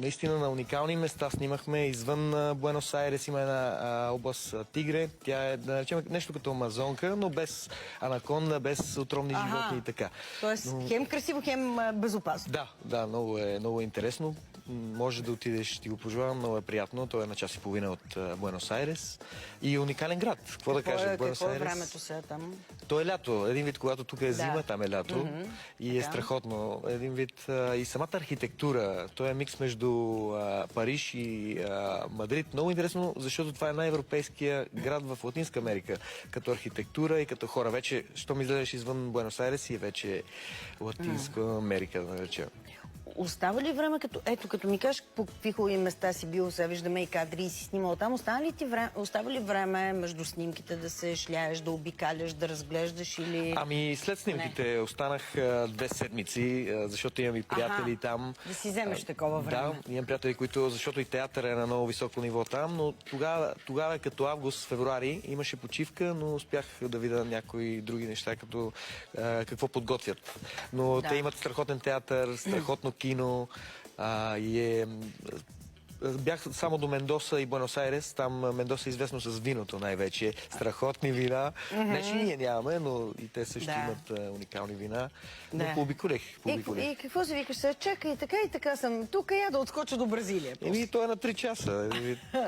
Наистина на уникални места снимахме. Извън Буенос Айрес има една област Тигре. Тя е, да наречем, нещо като Амазонка, но без анаконда, без отровни животни и така. Тоест, хем красиво, хем безопасно. Да, много е интересно. Може да отидеш, ти го пожелавам, много е приятно. Той е на час и половина от Буенос Айрес. И уникален град. Какво да кажа? Какво е времето сега там? То е лято. Един вид, когато тук е зима, там е лято. И е страхотно. Един вид и самата архитектура. Той е микс между Париж и Мадрид. Много интересно, защото това е най-европейския град в Латинска Америка. Като архитектура и като хора. Вече, що ми излезеш извън Буенос Айрес и вече Латинска Америка, да наречем. Остава ли време, като ми кажеш по какви хубави места си бил, сега виждаме и кадри и си снимал там, остава ли време между снимките да се шляеш, да обикаляш, да разглеждаш или... Ами след снимките останах 2 седмици, защото имам и приятели там. Да си вземеш такова време. Да, имам приятели, които, защото и театър е на много високо ниво там, но тогава като август, февруари имаше почивка, но успях да видя някои други неща, като какво подготвят. Но те имат страхотен театър, страхотно кино бях само до Мендоса и Буенос Айрес. Там Мендоса е известно с виното най-вече. Страхотни вина. Не, че ние нямаме, но и те също имат уникални вина. Но пообиколих. И какво си викаш? Чакай, и така съм тук, я да отскоча до Бразилия. То е на 3 часа.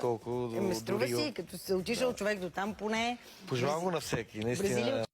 Колко до струва си, като се отишъл човек до там поне. Пожелавам го на всеки. Наистина.